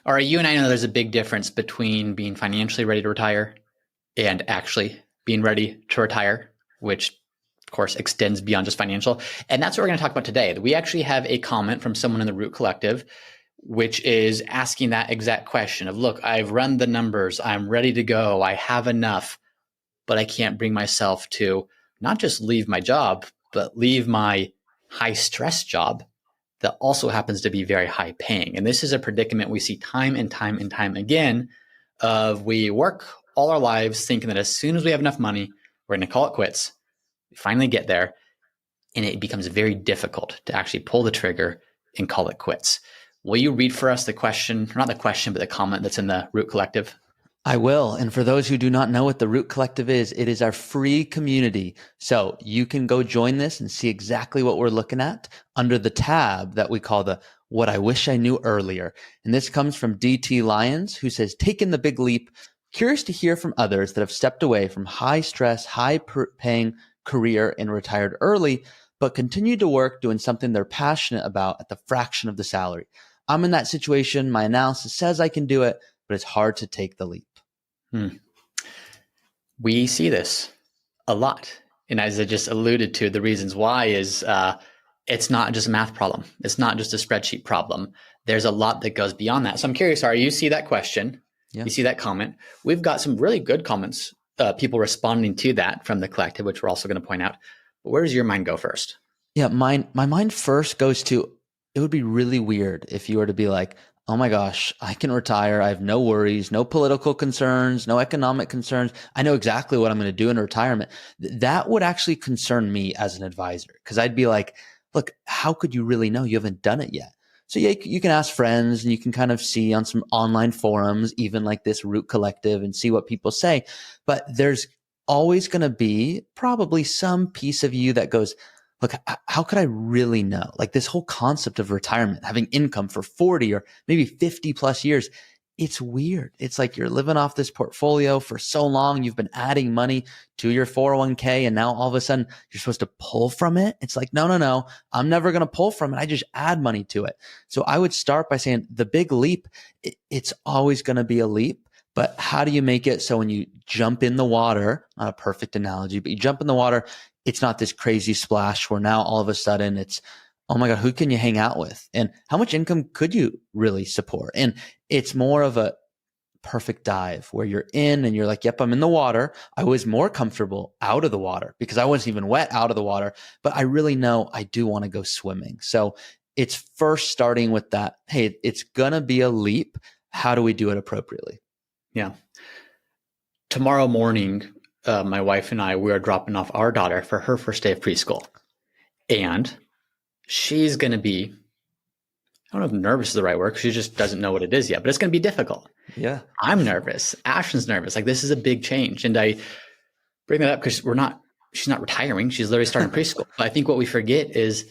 All right, you and I know there's a big difference between being financially ready to retire and actually being ready to retire, which of course extends beyond just financial. And that's what we're going to talk about today. We actually have a comment from someone in the Root Collective, which is asking that exact question of, look, I've run the numbers, I'm ready to go, I have enough, but I can't bring myself to not just leave my job, but leave my high stress job that also happens to be very high paying. And this is a predicament we see time and time and time again of we work all our lives thinking that as soon as we have enough money, we're going to call it quits. We finally get there, and it becomes very difficult to actually pull the trigger and call it quits. Will you read for us the question, or not the question, but the comment that's in the Root Collective? I will. And for those who do not know what the Root Collective is, it is our free community. So you can go join this and see exactly what we're looking at under the tab that we call the What I Wish I Knew Earlier. And this comes from DT Lyons, who says, taking the big leap, curious to hear from others that have stepped away from high stress, high paying career and retired early, but continued to work doing something they're passionate about at the fraction of the salary. I'm in that situation. My analysis says I can do it, but it's hard to take the leap. We see this a lot. And as I just alluded to, the reasons why is it's not just a math problem. It's not just a spreadsheet problem. There's a lot that goes beyond that. So I'm curious, Ari, you see that question, You see that comment. We've got some really good comments, people responding to that from the collective, which we're also going to point out. But where does your mind go first? Yeah, my mind first goes to, it would be really weird if you were to be like, oh my gosh, I can retire. I have no worries, no political concerns, no economic concerns. I know exactly what I'm going to do in retirement. That would actually concern me as an advisor, because I'd be like, look, how could you really know? You haven't done it yet. So yeah, you can ask friends and you can kind of see on some online forums, even like this Root Collective, and see what people say. But there's always going to be probably some piece of you that goes, look, how could I really know? Like this whole concept of retirement, having income for 40 or maybe 50 plus years, it's weird. It's like you're living off this portfolio for so long. You've been adding money to your 401k, and now all of a sudden you're supposed to pull from it. It's like, no. I'm never going to pull from it. I just add money to it. So I would start by saying the big leap, it's always going to be a leap. But how do you make it so when you jump in the water, not a perfect analogy, but you jump in the water, it's not this crazy splash where now all of a sudden it's, oh my God, who can you hang out with? And how much income could you really support? And it's more of a perfect dive where you're in and you're like, yep, I'm in the water. I was more comfortable out of the water because I wasn't even wet out of the water, but I really know I do want to go swimming. So it's first starting with that. Hey, it's going to be a leap. How do we do it appropriately? Yeah. Tomorrow morning, my wife and I, we are dropping off our daughter for her first day of preschool. And she's going to be, I don't know if nervous is the right word, because she just doesn't know what it is yet, but it's going to be difficult. Yeah. I'm nervous. Ashton's nervous. Like, this is a big change. And I bring that up because she's not retiring. She's literally starting preschool. But I think what we forget is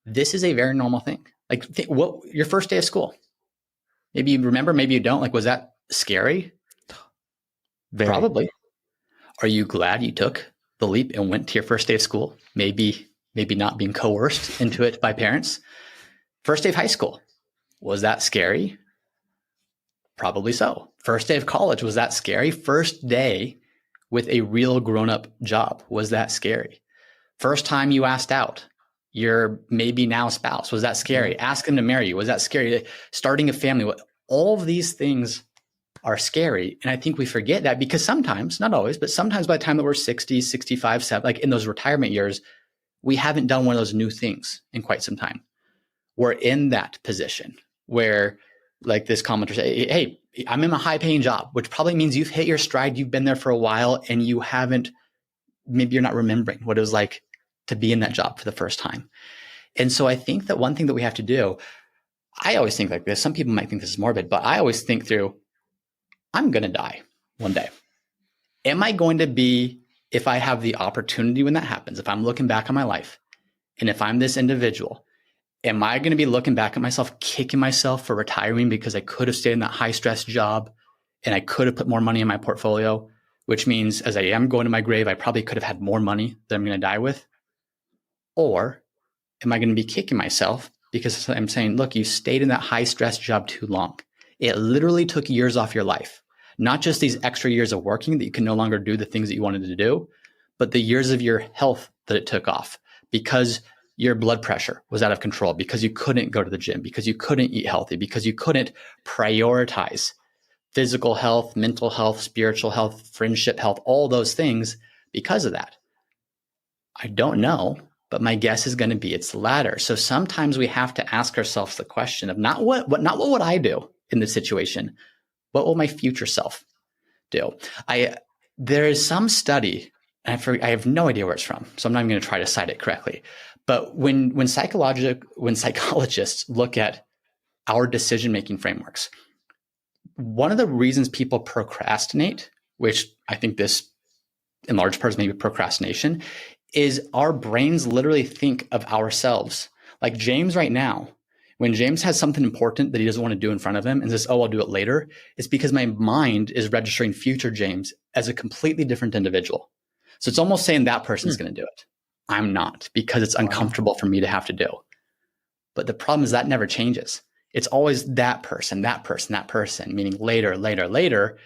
this is a very normal thing. Like, your first day of school, maybe you remember, maybe you don't. Like, was that scary? Very. Probably. Are you glad you took the leap and went to your first day of school? Maybe not being coerced into it by parents. First day of high school, was that scary? Probably so. First day of college, was that scary? First day with a real grown-up job, was that scary? First time you asked out your maybe now spouse, was that scary? Ask them to marry you, was that scary? Starting a family, all of these things are scary. And I think we forget that because sometimes, not always, but sometimes by the time that we're 60, 65, 70, like in those retirement years, we haven't done one of those new things in quite some time. We're in that position where, like this commenter say, hey, I'm in a high paying job, which probably means you've hit your stride. You've been there for a while and you haven't, maybe you're not remembering what it was like to be in that job for the first time. And so I think that one thing that we have to do, I always think like this, some people might think this is morbid, but I always think through, I'm going to die one day. Am I going to be, if I have the opportunity when that happens, if I'm looking back on my life, and if I'm this individual, am I going to be looking back at myself, kicking myself for retiring because I could have stayed in that high stress job and I could have put more money in my portfolio, which means as I am going to my grave, I probably could have had more money that I'm going to die with? Or am I going to be kicking myself because I'm saying, look, you stayed in that high stress job too long. It literally took years off your life, not just these extra years of working that you can no longer do the things that you wanted to do, but the years of your health that it took off because your blood pressure was out of control, because you couldn't go to the gym, because you couldn't eat healthy, because you couldn't prioritize physical health, mental health, spiritual health, friendship health, all those things because of that. I don't know, but my guess is going to be it's the latter. So sometimes we have to ask ourselves the question of not what would I do in this situation? What will my future self do? There is some study, and I have no idea where it's from, so I'm not even going to try to cite it correctly. But when psychologists look at our decision-making frameworks, one of the reasons people procrastinate, which I think this in large part is maybe procrastination, is our brains literally think of ourselves. Like James right now, when James has something important that he doesn't want to do in front of him and says, oh, I'll do it later, it's because my mind is registering future James as a completely different individual. So it's almost saying that person's going to do it. I'm not, because it's uncomfortable for me to have to do. But the problem is that never changes. It's always that person, meaning later.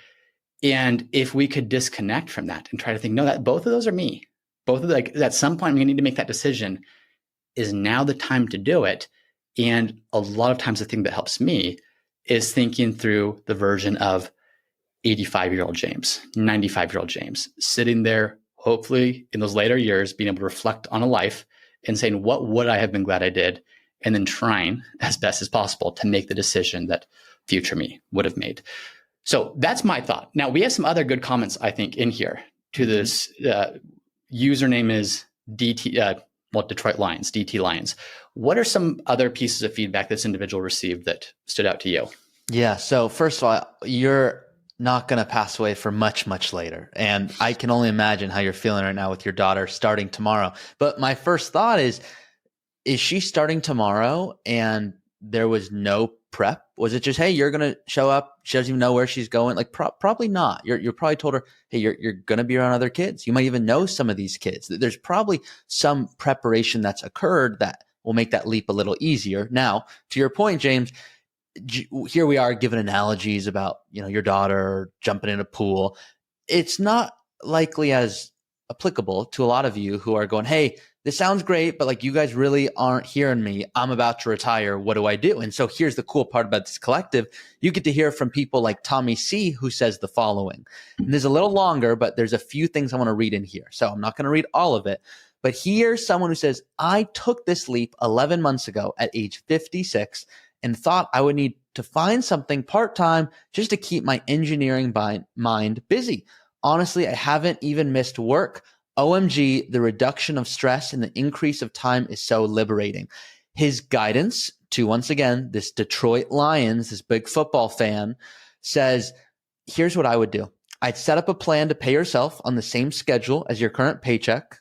And if we could disconnect from that and try to think, no, that both of those are me. Both of the, like at some point I'm going to need to make that decision. Is now the time to do it? And a lot of times the thing that helps me is thinking through the version of 85-year-old James, 95-year-old James, sitting there, hopefully in those later years, being able to reflect on a life and saying, what would I have been glad I did? And then trying as best as possible to make the decision that future me would have made. So that's my thought. Now, we have some other good comments, I think, in here to this. Username is Detroit Lions, DT Lions. What are some other pieces of feedback this individual received that stood out to you? Yeah. So first of all, you're not going to pass away for much, much later. And I can only imagine how you're feeling right now with your daughter starting tomorrow. But my first thought is she starting tomorrow and there was no prep? Was it just, hey, you're going to show up? She doesn't even know where she's going. Like probably not. You're probably told her, hey, you're going to be around other kids. You might even know some of these kids. There's probably some preparation that's occurred that will make that leap a little easier. Now, to your point, James, here we are giving analogies about, your daughter jumping in a pool. It's not likely as applicable to a lot of you who are going, hey, this sounds great, but like you guys really aren't hearing me. I'm about to retire. What do I do? And so here's the cool part about this collective. You get to hear from people like Tommy C, who says the following. And there's a little longer, but there's a few things I want to read in here. So I'm not going to read all of it. But here's someone who says, I took this leap 11 months ago at age 56 and thought I would need to find something part-time just to keep my engineering mind busy. Honestly, I haven't even missed work. OMG, the reduction of stress and the increase of time is so liberating. His guidance to, once again, this Detroit Lions, this big football fan, says, here's what I would do. I'd set up a plan to pay yourself on the same schedule as your current paycheck.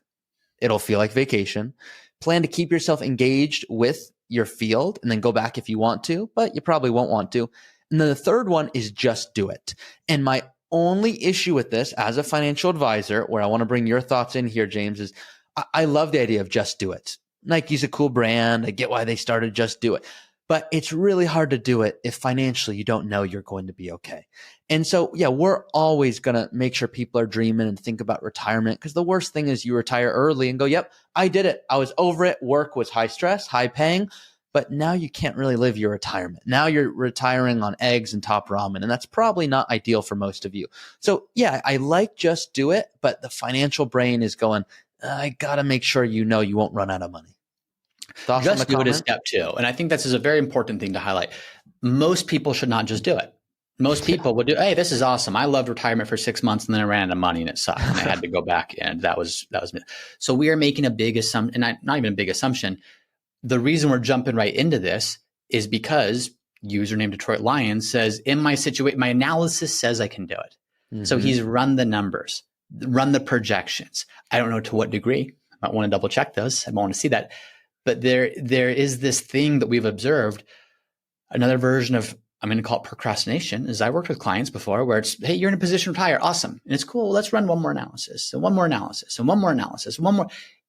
It'll feel like vacation. Plan to keep yourself engaged with your field and then go back if you want to, but you probably won't want to. And then the third one is just do it. And my only issue with this as a financial advisor, where I want to bring your thoughts in here, James, is I love the idea of just do it. Nike's a cool brand. I get why they started just do it. But it's really hard to do it if financially you don't know you're going to be okay. And so, yeah, we're always going to make sure people are dreaming and think about retirement, because the worst thing is you retire early and go, yep, I did it. I was over it. Work was high stress, high paying. But now you can't really live your retirement. Now you're retiring on eggs and top ramen, and that's probably not ideal for most of you. So yeah, I like just do it, but the financial brain is going, I got to make sure you won't run out of money. Thoughts just on the do comment? it is step two. And I think this is a very important thing to highlight. Most people should not just do it. Most people would do, hey, this is awesome. I loved retirement for 6 months and then I ran out of money and it sucked. And I had to go back, and that was me. So we are making a big assumption, and not even a big assumption. The reason we're jumping right into this is because username Detroit Lions says, in my situation, my analysis says I can do it. Mm-hmm. So he's run the numbers, run the projections. I don't know to what degree. I might want to double check those. I want to see that. But there is this thing that we've observed, another version of, I'm going to call it procrastination, is I worked with clients before where it's, hey, you're in a position to retire. Awesome. And it's cool. Well, let's run one more analysis and one more analysis and one more analysis, one more.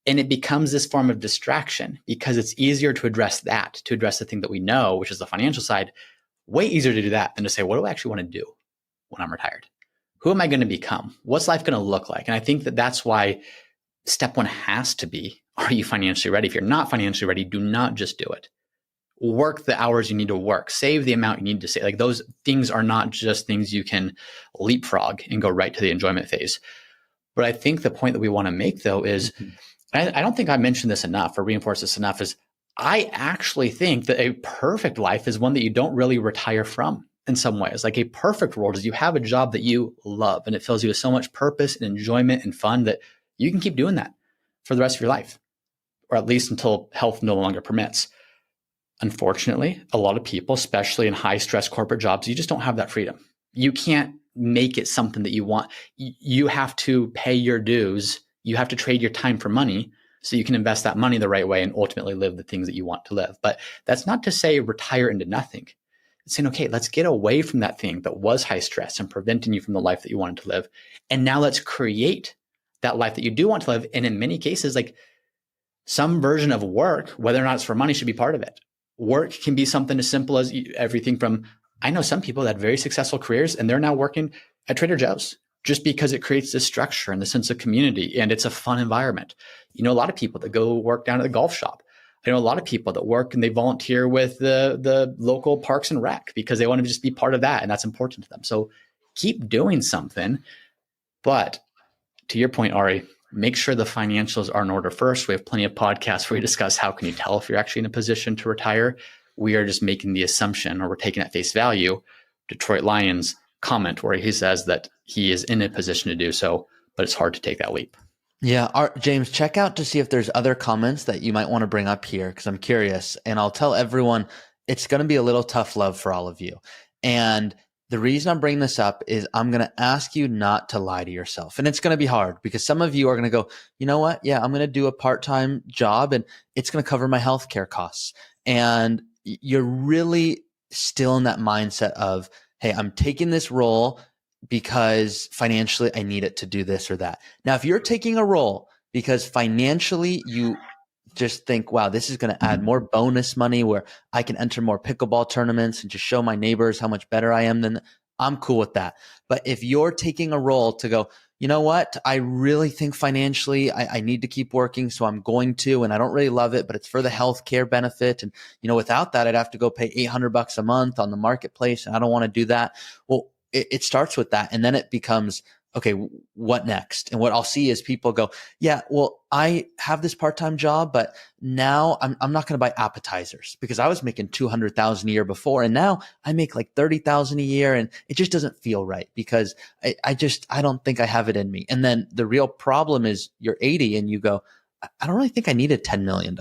And it becomes this form of distraction because it's easier to address the thing that we know, which is the financial side, Way easier to do that than to say, what do I actually want to do when I'm retired? Who am I going to become? What's life going to look like? And I think that that's why step one has to be, are you financially ready? If you're not financially ready, do not just do it. Work the hours you need to work, save the amount you need to save. Like those things are not just things you can leapfrog and go right to the enjoyment phase. But I think the point that we want to make though is, I don't think I mentioned this enough or reinforced this enough, is I actually think that a perfect life is one that you don't really retire from in some ways. Like a perfect world is you have a job that you love and it fills you with so much purpose and enjoyment and fun that you can keep doing that for the rest of your life, or at least until health no longer permits. Unfortunately, a lot of people, especially in high stress corporate jobs, you just don't have that freedom. You can't make it something that you want. You have to pay your dues. You have to trade your time for money so you can invest that money the right way and ultimately live the things that you want to live. But that's not to say retire into nothing. It's saying, okay, let's get away from that thing that was high stress and preventing you from the life that you wanted to live. And now let's create that life that you do want to live. And in many cases, like some version of work, whether or not it's for money, should be part of it. Work can be something as simple as everything from, I know some people that had very successful careers and they're now working at Trader Joe's just because it creates this structure and the sense of community and it's a fun environment. You know, a lot of people that go work down at the golf shop. I know a lot of people that work and they volunteer with the local parks and rec because they want to just be part of that and that's important to them. So keep doing something. But to your point, Ari, make sure the financials are in order first. We have plenty of podcasts where we discuss how can you tell if you're actually in a position to retire. We are just making the assumption, or we're taking at face value, Detroit Lions comment where he says that he is in a position to do so, but it's hard to take that leap. Yeah. James, check out to see if there's other comments that you might want to bring up here because I'm curious. And I'll tell everyone it's going to be a little tough love for all of you. And the reason I'm bringing this up is I'm going to ask you not to lie to yourself. And it's going to be hard because some of you are going to go, you know what? Yeah, I'm going to do a part-time job and it's going to cover my healthcare costs. And you're really still in that mindset of, hey, I'm taking this role because financially I need it to do this or that. Now, if you're taking a role because financially you just think, wow, this is going to add more bonus money where I can enter more pickleball tournaments and just show my neighbors how much better I am, then I'm cool with that. But if you're taking a role to go, you know what, I really think financially I need to keep working, so I'm going to, and I don't really love it, but it's for the healthcare benefit. And, you know, without that, I'd have to go pay $800 a month on the marketplace, and I don't want to do that. Well, it starts with that. And then it becomes, okay, what next? And what I'll see is people go, yeah, well, I have this part-time job, but now I'm not going to buy appetizers because I was making $200,000 a year before. And now I make like $30,000 a year and it just doesn't feel right because I don't think I have it in me. And then the real problem is you're 80 and you go, I don't really think I needed $10 million.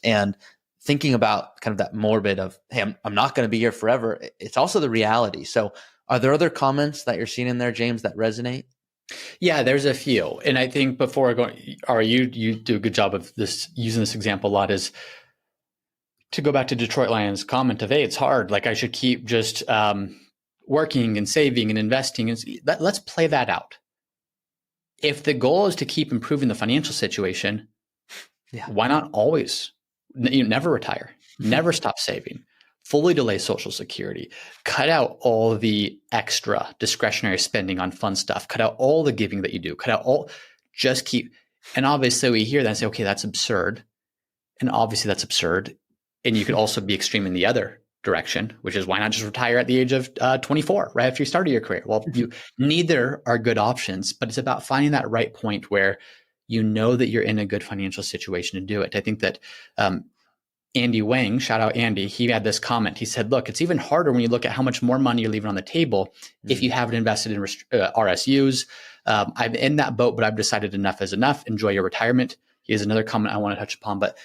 And thinking about kind of that morbid of, hey, I'm not going to be here forever. It's also the reality. So are there other comments that you're seeing in there, James, that resonate? Yeah, there's a few. And I think before going, Ari, you do a good job of this, using this example a lot, is to go back to Detroit Lions' comment of, hey, it's hard. Like I should keep just working and saving and investing. And let's play that out. If the goal is to keep improving the financial situation, why not always, never retire, never stop saving, fully delay Social Security, cut out all the extra discretionary spending on fun stuff, cut out all the giving that you do, just keep. And obviously we hear that and say, okay, that's absurd. And obviously that's absurd. And you could also be extreme in the other direction, which is why not just retire at the age of 24, right after you started your career? Well, neither are good options, but it's about finding that right point where you know that you're in a good financial situation to do it. I think that Andy Wang, shout out Andy, he had this comment. He said, look, it's even harder when you look at how much more money you're leaving on the table if you haven't invested in RSUs. I'm in that boat, but I've decided enough is enough. Enjoy your retirement. He has another comment I want to touch upon, but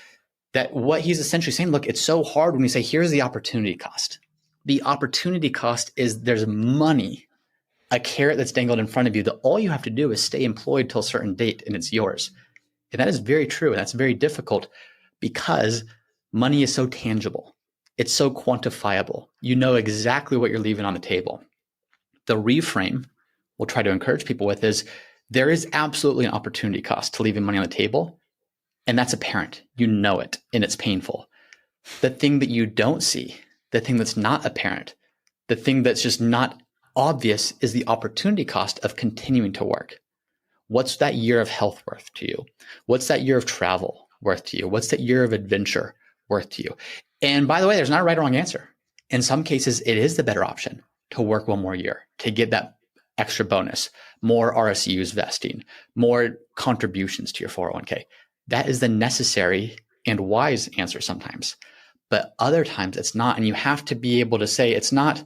that what he's essentially saying, look, it's so hard when we say, here's the opportunity cost. The opportunity cost is there's money, a carrot that's dangled in front of you that all you have to do is stay employed till a certain date and it's yours. And that is very true. And that's very difficult because money is so tangible. It's so quantifiable. You know exactly what you're leaving on the table. The reframe we'll try to encourage people with is there is absolutely an opportunity cost to leaving money on the table. And that's apparent. You know it, and it's painful. The thing that you don't see, the thing that's not apparent, The thing that's just not obvious is the opportunity cost of continuing to work. What's that year of health worth to you? What's that year of travel worth to you? What's that year of adventure worth to you? And by the way, there's not a right or wrong answer. In some cases, it is the better option to work one more year, to get that extra bonus, more RSUs vesting, more contributions to your 401k. That is the necessary and wise answer sometimes. But other times it's not. And you have to be able to say it's not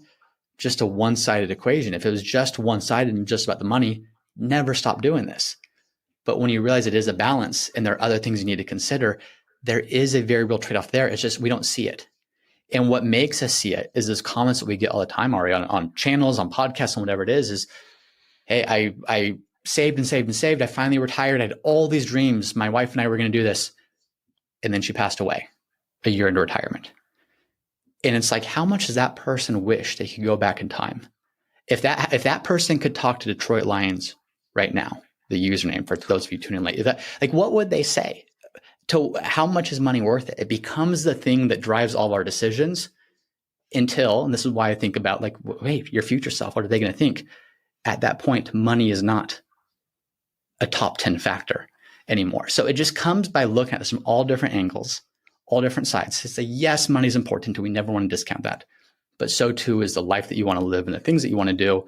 just a one-sided equation. If it was just one-sided and just about the money, never stop doing this. But when you realize it is a balance and there are other things you need to consider, there is a very real trade-off there. It's just we don't see it. And what makes us see it is those comments that we get all the time, Ari, on channels, on podcasts, and whatever it is, hey, I saved and saved and saved. I finally retired. I had all these dreams. My wife and I were going to do this. And then she passed away a year into retirement. And it's like, how much does that person wish they could go back in time? If that person could talk to Detroit Lions right now, the username for those of you tuning in late, what would they say? To how much is money worth it? It becomes the thing that drives all of our decisions until, and this is why I think about wait, your future self, what are they going to think? At that point, money is not a top 10 factor anymore. So it just comes by looking at this from all different angles, all different sides. To say, yes, money is important, and we never want to discount that. But so too is the life that you want to live and the things that you want to do.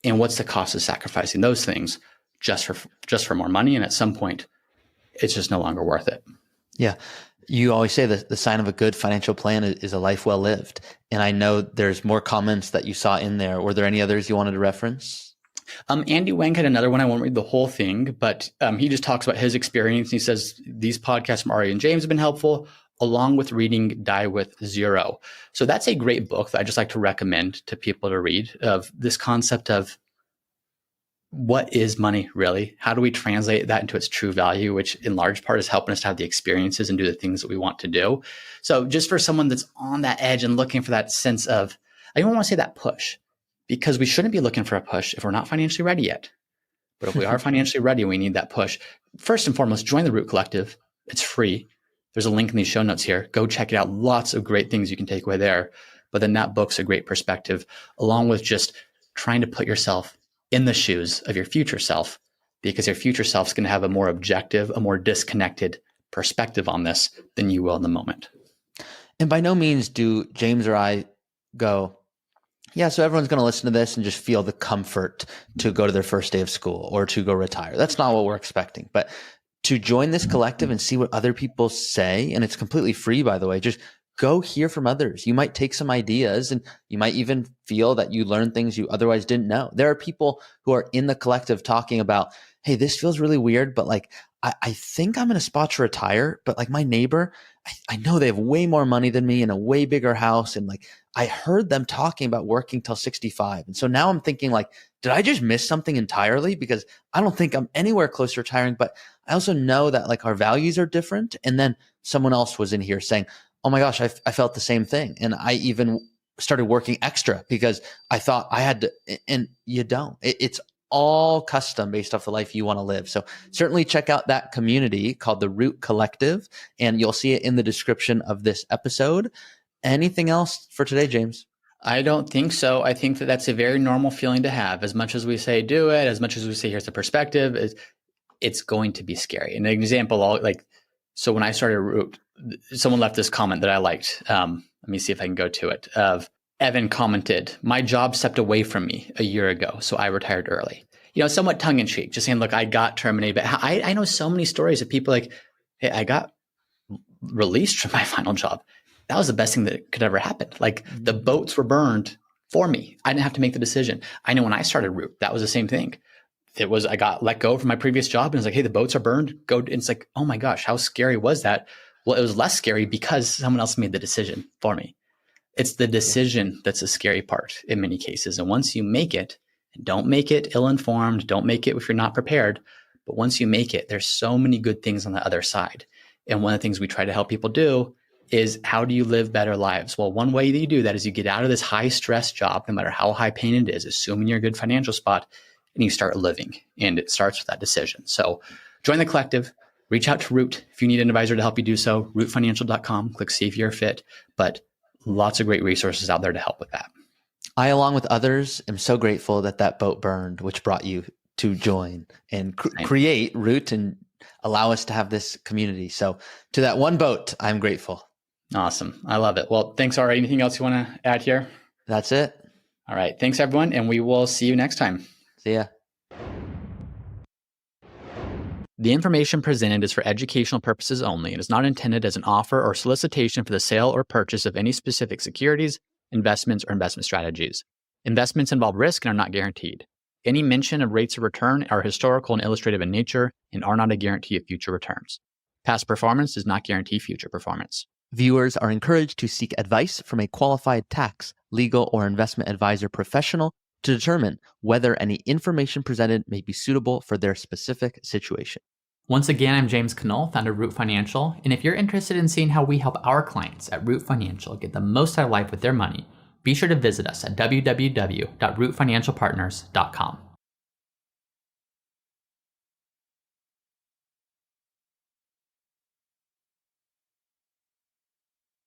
And what's the cost of sacrificing those things just for more money? And at some point, it's just no longer worth it. Yeah. You always say that the sign of a good financial plan is a life well lived. And I know there's more comments that you saw in there. Were there any others you wanted to reference? Andy Wang had another one. I won't read the whole thing, but he just talks about his experience. He says, these podcasts from Ari and James have been helpful, along with reading Die with Zero. So that's a great book that I just like to recommend to people to read, of this concept of what is money really? How do we translate that into its true value, which in large part is helping us to have the experiences and do the things that we want to do. So just for someone that's on that edge and looking for that sense of, I don't want to say that push, because we shouldn't be looking for a push if we're not financially ready yet. But if we are financially ready, we need that push. First and foremost, join the Root Collective. It's free. There's a link in these show notes here. Go check it out. Lots of great things you can take away there. But then that book's a great perspective, along with just trying to put yourself in the shoes of your future self, because your future self is going to have a more objective, a more disconnected perspective on this than you will in the moment. And by no means do James or I go, yeah, so everyone's going to listen to this and just feel the comfort to go to their first day of school or to go retire. That's not what we're expecting. But to join this collective and see what other people say, and it's completely free, by the way, just go hear from others. You might take some ideas, and you might even feel that you learn things you otherwise didn't know. There are people who are in the collective talking about, hey, this feels really weird, but I think I'm in a spot to retire, but my neighbor, I know they have way more money than me and a way bigger house. And I heard them talking about working till 65. And so now I'm thinking did I just miss something entirely? Because I don't think I'm anywhere close to retiring, but I also know that our values are different. And then someone else was in here saying, oh my gosh, I felt the same thing. And I even started working extra because I thought I had to, and you don't. It's all custom based off the life you want to live. So certainly check out that community called the Root Collective, and you'll see it in the description of this episode. Anything else for today, James? I don't think so. I think that that's a very normal feeling to have. As much as we say do it, as much as we say here's the perspective, it's going to be scary. And an example, so when I started Root, someone left this comment that I liked. Let me see if I can go to it. Evan commented, my job stepped away from me a year ago, so I retired early. Somewhat tongue in cheek, just saying, look, I got terminated. But I know so many stories of people hey, I got released from my final job. That was the best thing that could ever happen. The boats were burned for me. I didn't have to make the decision. I know when I started Root, that was the same thing. I got let go from my previous job, and it's hey, the boats are burned. Go. And it's oh my gosh, how scary was that? Well, it was less scary because someone else made the decision for me. It's the decision that's the scary part in many cases. And once you make it, and don't make it ill-informed, don't make it if you're not prepared, but once you make it, there's so many good things on the other side. And one of the things we try to help people do is, how do you live better lives? Well, one way that you do that is you get out of this high stress job, no matter how high paying it is, assuming you're a good financial spot, and you start living. And it starts with that decision. So join the collective. Reach out to Root if you need an advisor to help you do so. rootfinancial.com. Click see if you're fit. But lots of great resources out there to help with that. I, along with others, am so grateful that that boat burned, which brought you to join and create Root and allow us to have this community. So to that one boat, I'm grateful. Awesome. I love it. Well, thanks. All right. Anything else you want to add here? That's it. All right. Thanks, everyone. And we will see you next time. See ya. The information presented is for educational purposes only and is not intended as an offer or solicitation for the sale or purchase of any specific securities, investments, or investment strategies. Investments involve risk and are not guaranteed. Any mention of rates of return are historical and illustrative in nature and are not a guarantee of future returns. Past performance does not guarantee future performance. Viewers are encouraged to seek advice from a qualified tax, legal, or investment advisor professional to determine whether any information presented may be suitable for their specific situation. Once again, I'm James Knoll, founder of Root Financial, and if you're interested in seeing how we help our clients at Root Financial get the most out of life with their money, be sure to visit us at www.rootfinancialpartners.com.